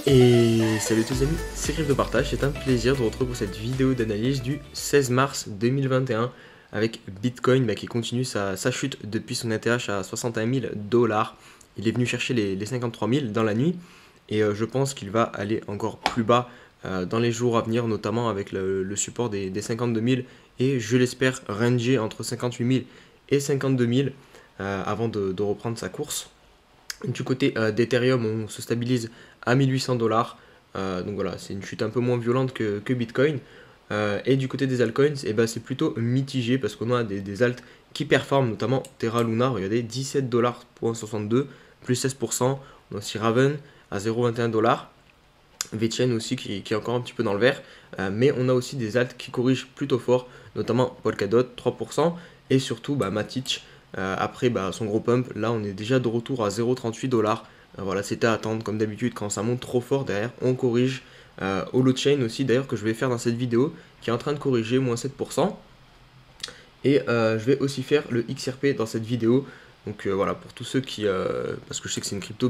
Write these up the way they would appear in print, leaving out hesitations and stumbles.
Et salut tous les amis, c'est CryptoPartage, c'est un plaisir de vous retrouver pour cette vidéo d'analyse du 16 mars 2021 avec Bitcoin qui continue sa chute depuis son ATH à 61 000 $. Il est venu chercher les 53 000 dans la nuit et je pense qu'il va aller encore plus bas dans les jours à venir, notamment avec le support des 52 000 et je l'espère ranger entre 58 000 et 52 000 avant de reprendre sa course. Du côté d'Ethereum, on se stabilise à 1800 $. Donc voilà, c'est une chute un peu moins violente que Bitcoin. Et du côté des altcoins, ben, c'est plutôt mitigé parce qu'on a des alts qui performent, notamment Terra Luna, regardez, 17 $,62, plus 16%. On a aussi Raven à 0,21 $. VeChain aussi qui est encore un petit peu dans le vert. Mais on a aussi des alts qui corrigent plutôt fort, notamment Polkadot, 3%. Et surtout Matic, après son gros pump, là on est déjà de retour à 0,38 $. Voilà, c'était à attendre comme d'habitude quand ça monte trop fort derrière, on corrige. Holochain aussi d'ailleurs que je vais faire dans cette vidéo qui est en train de corriger, moins 7%. Et je vais aussi faire le XRP dans cette vidéo. Donc voilà, pour tous ceux qui... parce que je sais que c'est une crypto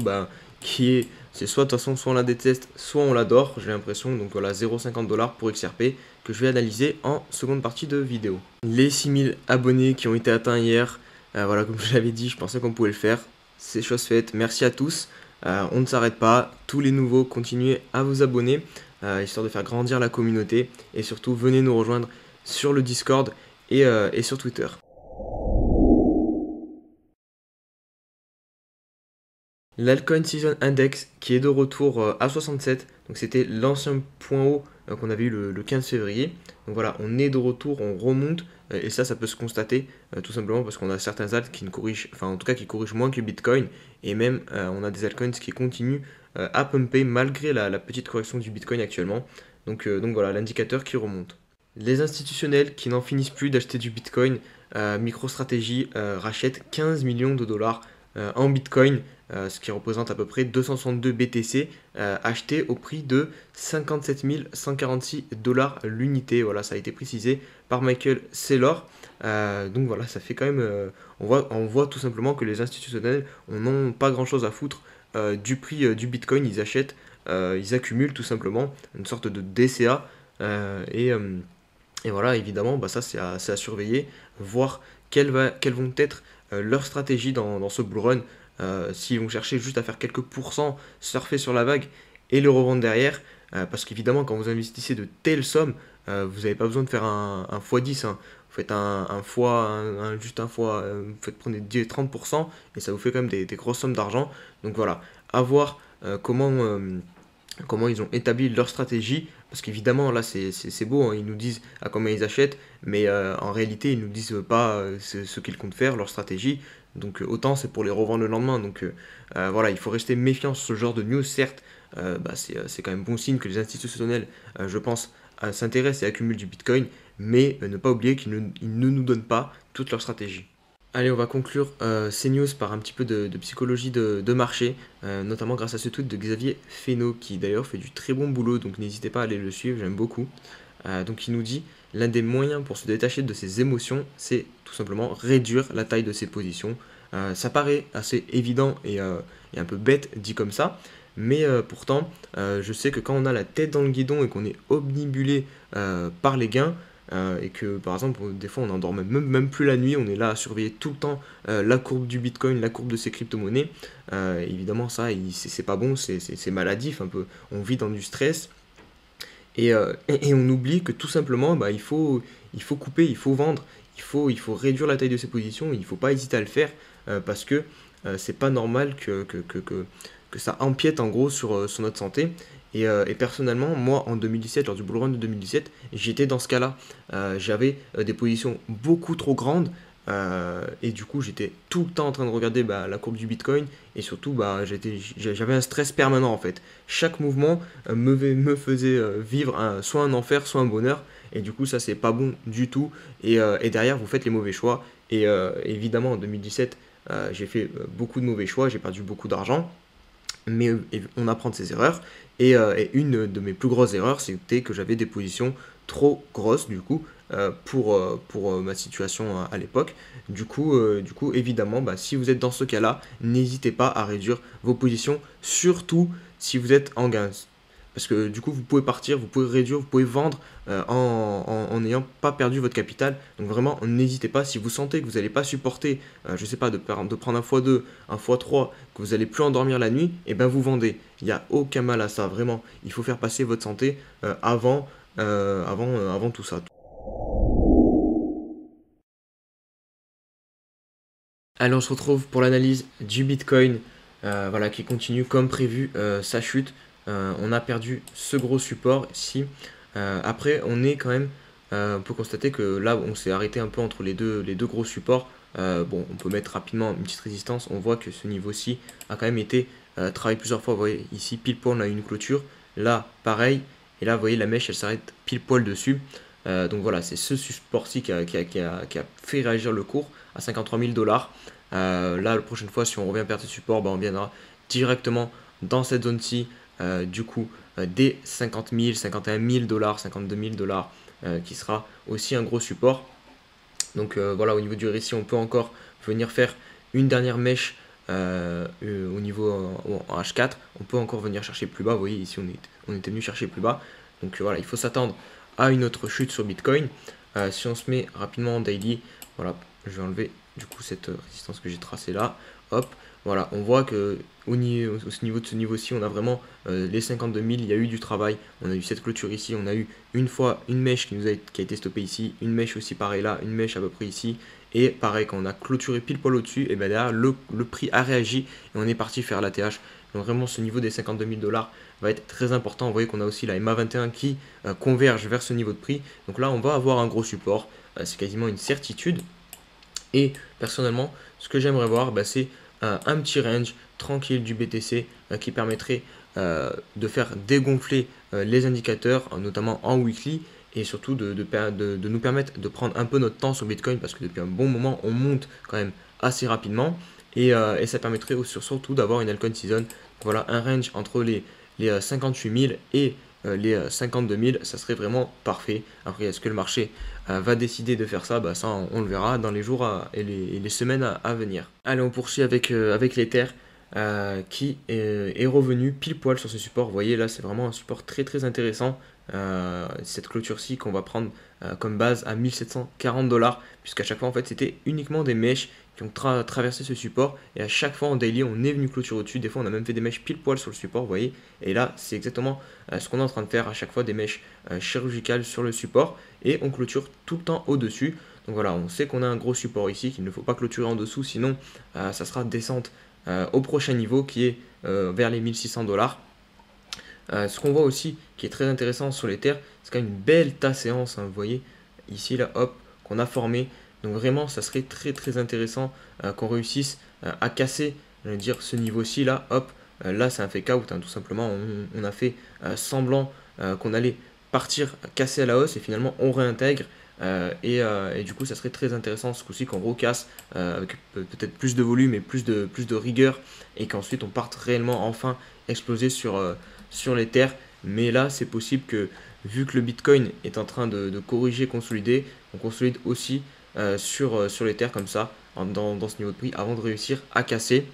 c'est soit de toute façon, soit on la déteste, soit on l'adore, j'ai l'impression. Donc voilà, 0,50 $ pour XRP que je vais analyser en seconde partie de vidéo. Les 6000 abonnés qui ont été atteints hier, voilà, comme je l'avais dit, je pensais qu'on pouvait le faire. C'est chose faite, merci à tous. On ne s'arrête pas, tous les nouveaux, continuez à vous abonner, histoire de faire grandir la communauté. Et surtout, venez nous rejoindre sur le Discord et sur Twitter. L'Altcoin Season Index qui est de retour à 67, donc c'était l'ancien point haut qu'on avait eu le 15 février. Donc voilà, on est de retour, on remonte, et ça peut se constater tout simplement parce qu'on a certains alts qui ne corrigent, enfin en tout cas qui corrigent moins que Bitcoin, et même on a des altcoins qui continuent à pumper malgré la petite correction du Bitcoin actuellement. Donc voilà, l'indicateur qui remonte. Les institutionnels qui n'en finissent plus d'acheter du Bitcoin, MicroStrategy rachète 15 millions de dollars en Bitcoin, ce qui représente à peu près 262 BTC achetés au prix de 57 146 $ l'unité. Voilà, ça a été précisé par Michael Saylor. Donc voilà, ça fait quand même... on voit tout simplement que les institutionnels n'ont pas grand-chose à foutre du prix du Bitcoin. Ils achètent, ils accumulent tout simplement une sorte de DCA. Et voilà, évidemment, ça c'est à surveiller, voir quelles vont être leurs stratégies dans ce bull run. S'ils vont chercher juste à faire quelques pourcents, surfer sur la vague et le revendre derrière. Parce qu'évidemment, quand vous investissez de telles sommes, vous n'avez pas besoin de faire un x10. Hein. Vous faites juste un fois, vous faites prendre 30% et ça vous fait quand même des grosses sommes d'argent. Donc voilà, à voir comment ils ont établi leur stratégie, parce qu'évidemment là c'est beau, hein, ils nous disent à combien ils achètent, mais en réalité ils nous disent pas ce qu'ils comptent faire, leur stratégie, donc autant c'est pour les revendre le lendemain, donc voilà, il faut rester méfiant sur ce genre de news. Certes, c'est quand même bon signe que les institutionnels, je pense, s'intéressent et accumulent du Bitcoin, mais ne pas oublier qu'ils ne nous donnent pas toute leur stratégie. Allez, on va conclure ces news par un petit peu de psychologie de marché, notamment grâce à ce tweet de Xavier Fesneau, qui d'ailleurs fait du très bon boulot, donc n'hésitez pas à aller le suivre, j'aime beaucoup. Donc il nous dit, l'un des moyens pour se détacher de ses émotions, c'est tout simplement réduire la taille de ses positions. Ça paraît assez évident et un peu bête dit comme ça, mais pourtant, je sais que quand on a la tête dans le guidon et qu'on est omnibulé par les gains, et que par exemple des fois on n'endort même plus la nuit, on est là à surveiller tout le temps la courbe du Bitcoin, la courbe de ces crypto-monnaies. Évidemment ça c'est pas bon, c'est maladif un peu, on vit dans du stress et on oublie que tout simplement il faut couper, il faut vendre, il faut réduire la taille de ses positions, il ne faut pas hésiter à le faire parce que c'est pas normal que ça empiète en gros sur notre santé. Et personnellement, moi en 2017, lors du bull run de 2017, j'étais dans ce cas-là. J'avais des positions beaucoup trop grandes et du coup j'étais tout le temps en train de regarder la courbe du Bitcoin et surtout j'avais un stress permanent en fait. Chaque mouvement me faisait vivre soit un enfer, soit un bonheur, et du coup ça c'est pas bon du tout, et derrière vous faites les mauvais choix. Et évidemment en 2017 j'ai fait beaucoup de mauvais choix, j'ai perdu beaucoup d'argent, mais on apprend de ses erreurs. Et une de mes plus grosses erreurs, c'était que j'avais des positions trop grosses du coup, pour ma situation à l'époque. Du coup, évidemment, bah, si vous êtes dans ce cas-là, n'hésitez pas à réduire vos positions, surtout si vous êtes en gain. Parce que du coup, vous pouvez partir, vous pouvez réduire, vous pouvez vendre en n'ayant pas perdu votre capital. Donc vraiment, n'hésitez pas. Si vous sentez que vous n'allez pas supporter, je sais pas, de prendre un x2, un x3, que vous n'allez plus endormir la nuit, et ben vous vendez. Il n'y a aucun mal à ça, vraiment. Il faut faire passer votre santé avant tout ça. Allez, on se retrouve pour l'analyse du Bitcoin, voilà, qui continue comme prévu sa chute. On a perdu ce gros support ici. Après, on peut constater que là, on s'est arrêté un peu entre les deux gros supports. Bon, on peut mettre rapidement une petite résistance. On voit que ce niveau-ci a quand même été travaillé plusieurs fois. Vous voyez, ici, pile poil, on a une clôture. Là, pareil. Et là, vous voyez, la mèche, elle s'arrête pile poil dessus. Donc voilà, c'est ce support-ci qui a fait réagir le cours à 53 000 $. Là, la prochaine fois, si on revient perdre ce support, bah, on viendra directement dans cette zone-ci, des 50 000, 51 000 $, 52 000 $, qui sera aussi un gros support. Donc voilà, au niveau du RSI, on peut encore venir faire une dernière mèche au niveau en H4. On peut encore venir chercher plus bas. Vous voyez, ici, on était venu chercher plus bas. Donc voilà, il faut s'attendre à une autre chute sur Bitcoin. Si on se met rapidement en daily, voilà, je vais enlever du coup cette résistance que j'ai tracée là. Hop, voilà, on voit que au niveau de ce niveau-ci, on a vraiment les 52 000, il y a eu du travail. On a eu cette clôture ici, on a eu une fois une mèche qui a été stoppée ici, une mèche aussi pareil là, une mèche à peu près ici. Et pareil, quand on a clôturé pile poil au-dessus, et bien derrière, le prix a réagi et on est parti faire l'ATH. Donc vraiment, ce niveau des 52 000 $ va être très important. Vous voyez qu'on a aussi la MA21 qui converge vers ce niveau de prix. Donc là, on va avoir un gros support. C'est quasiment une certitude. Et personnellement, ce que j'aimerais voir, bah, c'est un petit range tranquille du BTC qui permettrait de faire dégonfler les indicateurs, notamment en weekly, et surtout de nous permettre de prendre un peu notre temps sur Bitcoin, parce que depuis un bon moment, on monte quand même assez rapidement, et ça permettrait surtout d'avoir une altcoin season. Voilà, un range entre les 58 000 et les 52 000, ça serait vraiment parfait. Après, est-ce que le marché va décider de faire ça? Bah, ça, on le verra dans les jours et les semaines à venir. Allez, on poursuit avec l'Ether qui est revenu pile poil sur ce support. Vous voyez, là, c'est vraiment un support très très intéressant. Cette clôture-ci qu'on va prendre comme base à 1740 $, puisqu'à chaque fois, en fait, c'était uniquement des mèches qui ont traversé ce support, et à chaque fois en daily on est venu clôturer au-dessus. Des fois on a même fait des mèches pile poil sur le support, vous voyez, et là c'est exactement ce qu'on est en train de faire à chaque fois, des mèches chirurgicales sur le support, et on clôture tout le temps au dessus. Donc voilà, on sait qu'on a un gros support ici qu'il ne faut pas clôturer en dessous, sinon ça sera descente au prochain niveau qui est vers les 1600 $. Ce qu'on voit aussi qui est très intéressant sur les terres, c'est quand même une belle tas séance, hein, vous voyez ici là, hop, qu'on a formé. Donc vraiment, ça serait très très intéressant qu'on réussisse à casser, je veux dire, ce niveau-ci là, hop. Là, c'est un fake out, hein, tout simplement. On a fait semblant qu'on allait partir casser à la hausse, et finalement on réintègre. Et du coup, ça serait très intéressant ce coup-ci qu'on recasse avec peut-être plus de volume et plus de rigueur, et qu'ensuite on parte réellement enfin exploser sur les terres. Mais là, c'est possible que, vu que le Bitcoin est en train de corriger, consolider, on consolide aussi sur les terres comme ça, dans ce niveau de prix, avant de réussir à casser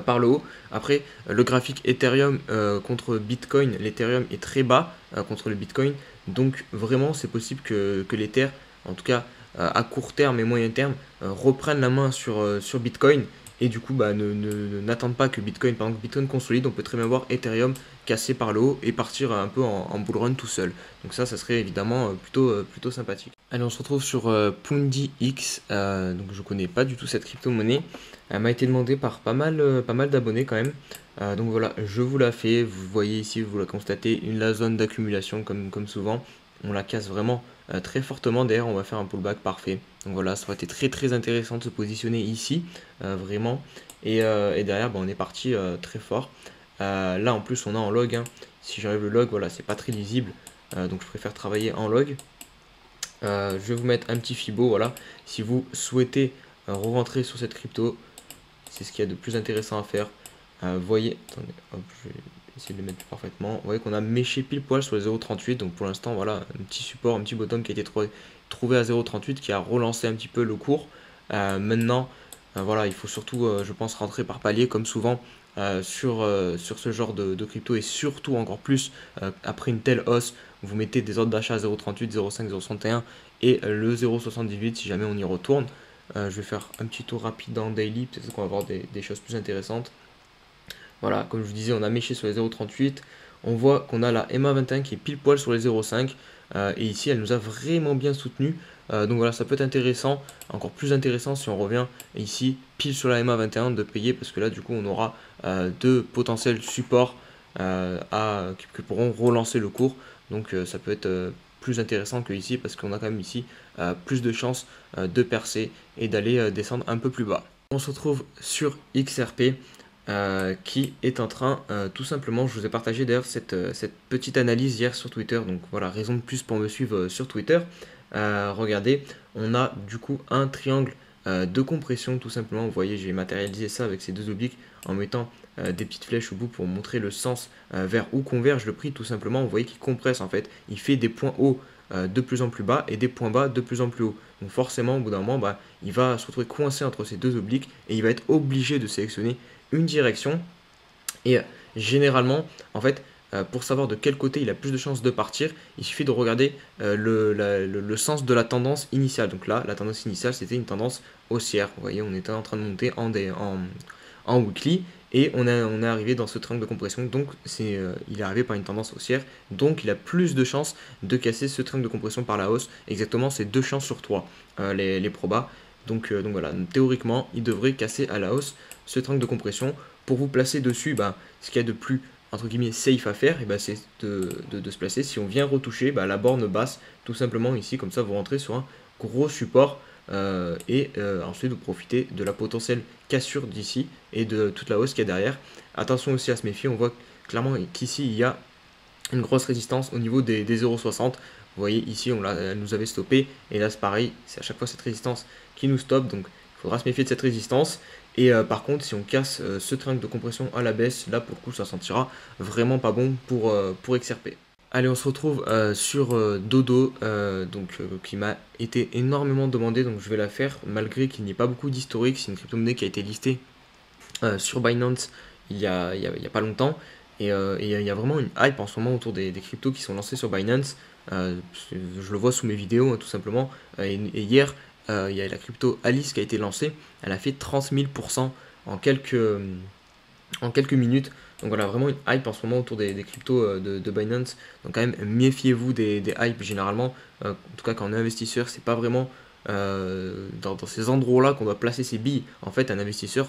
par le haut. Après, le graphique Ethereum contre Bitcoin, l'Ethereum est très bas contre le Bitcoin, donc vraiment c'est possible que l'Ether, en tout cas à court terme et moyen terme, reprennent la main sur Bitcoin. Et du coup, bah, n'attendent pas que Bitcoin, par exemple, Bitcoin consolide. On peut très bien voir Ethereum casser par le haut et partir un peu en bull run tout seul. Donc ça serait évidemment plutôt sympathique. Allez, on se retrouve sur Pundi X. Donc je connais pas du tout cette crypto-monnaie. Elle m'a été demandée par pas mal d'abonnés quand même. Donc voilà, je vous la fais. Vous voyez ici, vous la constatez, la zone d'accumulation comme souvent. On la casse vraiment très fortement. D'ailleurs, on va faire un pullback parfait. Donc voilà, ça aurait été très très intéressant de se positionner ici, vraiment. Et derrière, bah, on est parti très fort. Là, en plus, on a en log, hein. Si j'enlève le log, voilà, c'est pas très lisible. Donc je préfère travailler en log. Je vais vous mettre un petit Fibo, voilà. Si vous souhaitez re-rentrer sur cette crypto, c'est ce qu'il y a de plus intéressant à faire. Vous voyez, attendez, hop, je vais essayer de le mettre plus parfaitement. Vous voyez qu'on a méché pile poil sur les 0,38. Donc pour l'instant, voilà, un petit support, un petit bottom trouvé à 0,38 qui a relancé un petit peu le cours. Maintenant, voilà, il faut surtout, je pense, rentrer par palier comme souvent sur ce genre de crypto et surtout encore plus après une telle hausse, vous mettez des ordres d'achat à 0,38, 0,5, 0,61 et le 0,78 si jamais on y retourne. Je vais faire un petit tour rapide dans Daily, peut-être qu'on va voir des choses plus intéressantes. Voilà, comme je vous disais, on a méché sur les 0,38. On voit qu'on a la MA21 qui est pile poil sur les 0,5. Et ici, elle nous a vraiment bien soutenu. Donc voilà, ça peut être intéressant, encore plus intéressant si on revient ici, pile sur la MA21 de payer. Parce que là, du coup, on aura deux potentiels supports qui pourront relancer le cours. Donc ça peut être plus intéressant que ici parce qu'on a quand même ici plus de chances de percer et d'aller descendre un peu plus bas. On se retrouve sur XRP qui est en train tout simplement, je vous ai partagé d'ailleurs cette petite analyse hier sur Twitter, donc voilà, raison de plus pour me suivre sur Twitter. Regardez, on a du coup un triangle de compression tout simplement, vous voyez j'ai matérialisé ça avec ces deux obliques en mettant des petites flèches au bout pour montrer le sens vers où converge le prix tout simplement, vous voyez qu'il compresse en fait, il fait des points hauts de plus en plus bas et des points bas de plus en plus haut. Donc forcément au bout d'un moment il va se retrouver coincé entre ces deux obliques et il va être obligé de sélectionner une direction et généralement en fait pour savoir de quel côté il a plus de chances de partir, il suffit de regarder le sens de la tendance initiale. Donc là, la tendance initiale, c'était une tendance haussière. Vous voyez, on était en train de monter en weekly et on est arrivé dans ce triangle de compression. Donc il est arrivé par une tendance haussière. Donc il a plus de chances de casser ce triangle de compression par la hausse. Exactement, c'est 2 chances sur 3, les probas. Donc voilà, théoriquement, il devrait casser à la hausse ce triangle de compression. Pour vous placer dessus, ce qu'il y a de plus entre guillemets safe à faire, c'est de se placer. Si on vient retoucher la borne basse, tout simplement ici, comme ça vous rentrez sur un gros support ensuite vous profitez de la potentielle cassure d'ici et de toute la hausse qu'il y a derrière. Attention aussi à se méfier, on voit clairement qu'ici il y a une grosse résistance au niveau des 0,60. Vous voyez ici elle nous avait stoppé et là c'est pareil, c'est à chaque fois cette résistance qui nous stoppe, donc il faudra se méfier de cette résistance. Et par contre, si on casse ce triangle de compression à la baisse, là pour le coup ça sentira vraiment pas bon pour XRP. Allez, on se retrouve sur Dodo, qui m'a été énormément demandé, donc je vais la faire malgré qu'il n'y ait pas beaucoup d'historique. C'est une crypto-monnaie qui a été listée sur Binance il y a pas longtemps. Et il y a vraiment une hype en ce moment autour des cryptos qui sont lancés sur Binance. Je le vois sous mes vidéos, tout simplement. Et hier, il y a la crypto Alice qui a été lancée. Elle a fait 30 000% en quelques minutes. Donc voilà, vraiment une hype en ce moment autour des cryptos de Binance. Donc quand même, méfiez-vous des hypes généralement. En tout cas, quand on est investisseur, c'est pas vraiment dans ces endroits-là qu'on doit placer ses billes. En fait, un investisseur,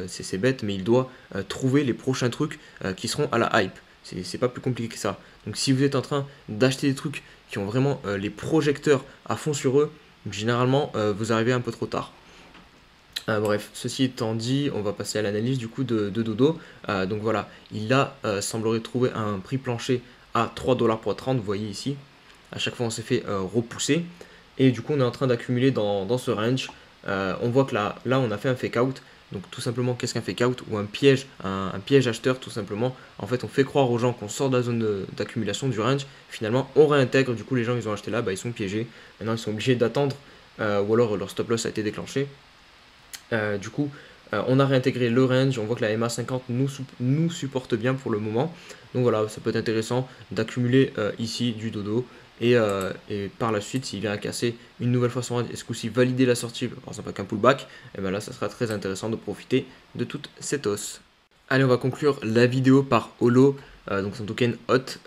c'est bête, mais il doit trouver les prochains trucs qui seront à la hype. C'est pas plus compliqué que ça. Donc si vous êtes en train d'acheter des trucs qui ont vraiment les projecteurs à fond sur eux, généralement, vous arrivez un peu trop tard. Bref, ceci étant dit, on va passer à l'analyse du coup de Dodo. Donc voilà, il a semblerait trouver un prix plancher à 3$ pour 30, vous voyez ici. À chaque fois on s'est fait repousser. Et du coup on est en train d'accumuler dans ce range. On voit que là on a fait un fake out. Donc tout simplement, qu'est-ce qu'un fake out? Ou un piège acheteur tout simplement. En fait on fait croire aux gens qu'on sort de la zone d'accumulation du range. Finalement on réintègre, du coup les gens ils ont acheté là, ils sont piégés. Maintenant ils sont obligés d'attendre ou alors leur stop loss a été déclenché. Du coup, on a réintégré le range, on voit que la MA50 nous supporte bien pour le moment. Donc voilà, ça peut être intéressant d'accumuler ici du Dodo. Et par la suite, s'il vient à casser une nouvelle fois son range, et ce coup-ci valider la sortie, par exemple avec un pullback, et bien là, ça sera très intéressant de profiter de toute cette hausse. Allez, on va conclure la vidéo par Holo, donc son token HOT,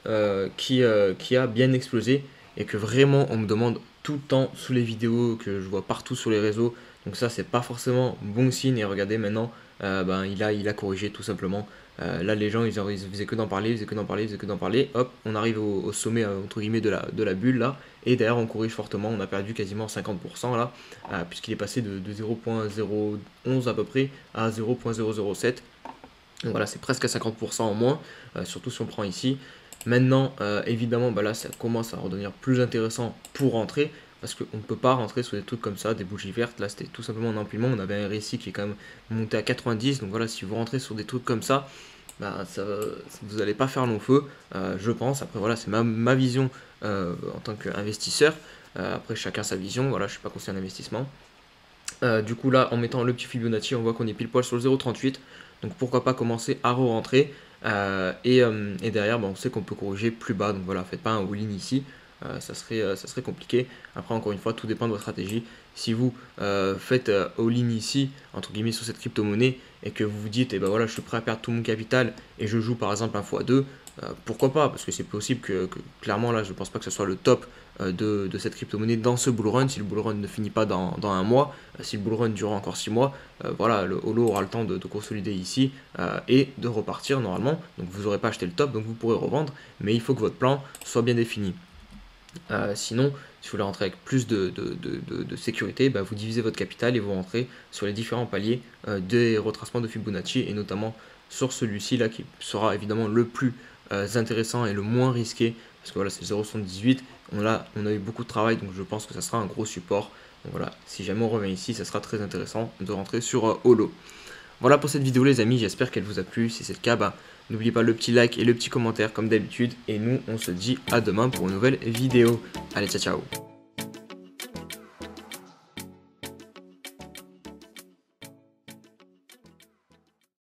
qui a bien explosé et que vraiment on me demande tout le temps sous les vidéos, que je vois partout sur les réseaux. Donc ça c'est pas forcément bon signe. Et regardez maintenant, il a corrigé tout simplement. Là les gens ils faisaient que d'en parler, ils faisaient que d'en parler. Hop, on arrive au sommet entre guillemets de la bulle là. Et derrière on corrige fortement, on a perdu quasiment 50% là, puisqu'il est passé de 0.011 à peu près à 0.007. Donc voilà, c'est presque à 50% en moins, surtout si on prend ici. Maintenant, évidemment, là, ça commence à redevenir plus intéressant pour rentrer, parce qu'on ne peut pas rentrer sur des trucs comme ça, des bougies vertes. Là, c'était tout simplement un empilement. On avait un RSI qui est quand même monté à 90. Donc voilà, si vous rentrez sur des trucs comme ça, vous n'allez pas faire long feu, je pense. Après, voilà, c'est ma vision en tant qu'investisseur. Après chacun sa vision, voilà, je suis pas conseiller en investissement. Du coup là, en mettant le petit Fibonacci, on voit qu'on est pile poil sur le 0,38. Donc pourquoi pas commencer à re-rentrer. Et derrière, on sait qu'on peut corriger plus bas. Donc voilà, faites pas un all-in ici. Ça serait compliqué. Après, encore une fois, tout dépend de votre stratégie. Si vous faites all-in ici, entre guillemets, sur cette crypto-monnaie, et que vous vous dites, eh ben voilà, je suis prêt à perdre tout mon capital, et je joue par exemple un x2, pourquoi pas? Parce que c'est possible que clairement, là, je pense pas que ce soit le top de cette crypto-monnaie dans ce bull run. Si le bull run ne finit pas dans un mois, si le bull run dure encore 6 mois, voilà, le holo aura le temps de consolider ici et de repartir normalement. Donc vous n'aurez pas acheté le top, donc vous pourrez revendre, mais il faut que votre plan soit bien défini. Sinon, si vous voulez rentrer avec plus de sécurité, vous divisez votre capital et vous rentrez sur les différents paliers des retracements de Fibonacci, et notamment sur celui-ci là qui sera évidemment le plus intéressant et le moins risqué, parce que voilà, c'est 0,78. On a eu beaucoup de travail, donc je pense que ça sera un gros support. Donc voilà, si jamais on revient ici, ça sera très intéressant de rentrer sur holo. Voilà pour cette vidéo les amis, j'espère qu'elle vous a plu. Si c'est le cas, n'oubliez pas le petit like et le petit commentaire comme d'habitude. Et nous, on se dit à demain pour une nouvelle vidéo. Allez, ciao ciao.